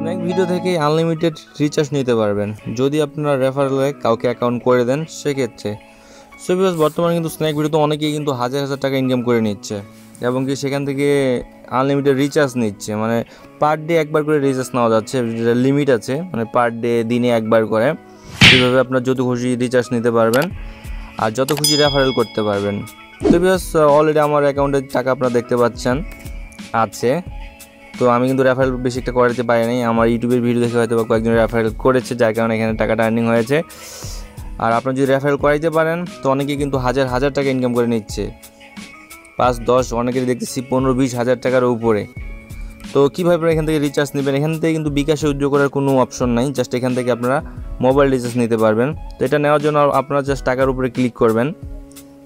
Snack video থেকে unlimited recharge নিতে পারবেন যদি আপনারা রেফারেলে কাউকে অ্যাকাউন্ট করে দেন সেক্ষেত্রে। সো ভিউয়ার্স, বর্তমানে কিন্তু স্ন্যাক ভিডিওতে অনেকেই কিন্তু হাজার হাজার টাকা ইনকাম করে নিচ্ছে এবং কি সেখান থেকে আনলিমিটেড রিচার্জ নিচ্ছে, মানে পার ডে একবার করে রিচার্জ নেওয়া যাচ্ছে, লিমিট আছে, মানে পার ডে দিনে একবার করে। এইভাবে আপনার যত খুশি রিচার্জ নিতে পারবেন আর যত খুশি রেফারেল করতে পারবেন। তো ভিউয়ার্স, অলরেডি আমার অ্যাকাউন্টের টাকা আপনারা দেখতে পাচ্ছেন আছে। তো আমি কিন্তু রেফারেল বেশি একটা করাতে পারি নাই, আমার ইউটিউবের ভিডিও দেখে হয়তো বা কয়েকজন রেফারেল করেছে, যার কারণে এখানে টাকাটা আর্নিং হয়েছে। আর আপনারা যদি রেফারেল করাইতে পারেন তো অনেকেই কিন্তু হাজার হাজার টাকা ইনকাম করে নিচ্ছে, 5-10, অনেকেরই দেখতেছি 15-20 হাজার টাকার উপরে। তো কীভাবে আপনারা এখান থেকে রিচার্জ নেবেন? এখান থেকে কিন্তু বিকাশে উইথড্র করার কোনো অপশন নাই, জাস্ট এখান থেকে আপনারা মোবাইল রিচার্জ নিতে পারবেন। তো এটা নেওয়ার জন্য আপনারা জাস্ট টাকার উপরে ক্লিক করবেন।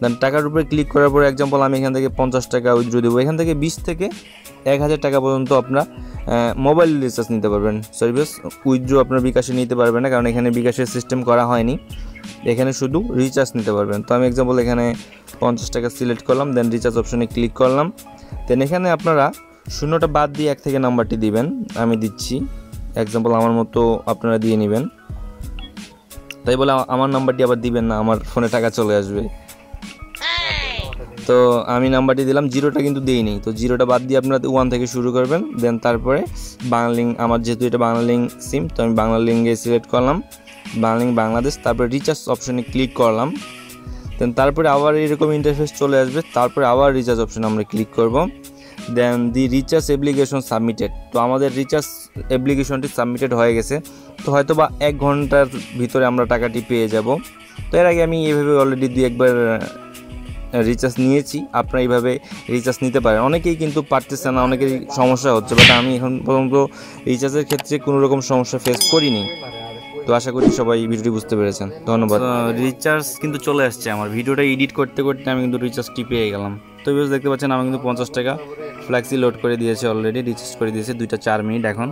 দেন টাকার উপরে ক্লিক করার পরে এক্সাম্পল আমি এখান থেকে 50 টাকা উইথড্র দেবো। এখান থেকে 20 থেকে 1000 টাকা পর্যন্ত আপনারা মোবাইল রিচার্জ নিতে পারবেন। সার্ভিস উইথড্র আপনার বিকাশে নিতে পারবেন না, কারণ এখানে বিকাশের সিস্টেম করা হয়নি, এখানে শুধু রিচার্জ নিতে পারবেন। তো আমি এক্সাম্পল এখানে 50 টাকা সিলেক্ট করলাম, দেন রিচার্জ অপশনে ক্লিক করলাম। দেন এখানে আপনারা শূন্যটা বাদ দিয়ে 1 থেকে নাম্বারটি দিবেন, আমি দিচ্ছি এক্সাম্পল আমার মতো আপনারা দিয়ে নেবেন। তাই বলে আমার নাম্বারটি আবার দিবেন না, আমার ফোনে টাকা চলে আসবে। তো আমি নাম্বারটি দিলাম, জিরোটা কিন্তু দিইনি, তো জিরোটা বাদ দিয়ে আপনারা 1 থেকে শুরু করবেন। দেন তারপরে বাংলালিংক, আমার যেহেতু এটা বাংলালিংক সিম, তো আমি বাংলালিংকে সিলেক্ট করলাম, বাংলালিংক বাংলাদেশ। তারপরে রিচার্জ অপশনে ক্লিক করলাম। দেন তারপরে আবার এরকম ইন্টারফেস চলে আসবে, তারপরে আবার রিচার্জ অপশনে আমরা ক্লিক করব। দেন দি রিচার্জ অ্যাপ্লিকেশন সাবমিটেড। তো আমাদের রিচার্জ অ্যাপ্লিকেশনটি সাবমিটেড হয়ে গেছে, তো হয়তো বা 1 ঘন্টার ভিতরে আমরা টাকাটি পেয়ে যাব। তো এর আগে আমি এইভাবে অলরেডি 2-1 রিচার্জ নিয়েছি, আপনারা এইভাবে রিচার্জ নিতে পারেন। অনেকেই কিন্তু পারতেছে না, অনেকেরই সমস্যা হচ্ছে, বাট আমি এখন পর্যন্ত রিচার্জের ক্ষেত্রে কোনো রকম সমস্যা ফেস করিনি। তো আশা করি সবাই ভিডিওটি বুঝতে পেরেছেন, ধন্যবাদ। রিচার্জ কিন্তু চলে আসছে, আমার ভিডিওটা এডিট করতে করতে আমি কিন্তু রিচার্জটি পেয়ে গেলাম। তো ভিউয়ার্স দেখতে পাচ্ছেন আমি কিন্তু 50 টাকা ফ্ল্যাক্সি লোড করে দিয়েছে, অলরেডি রিচার্জ করে দিয়েছে 2টা 4 মিনিট এখন।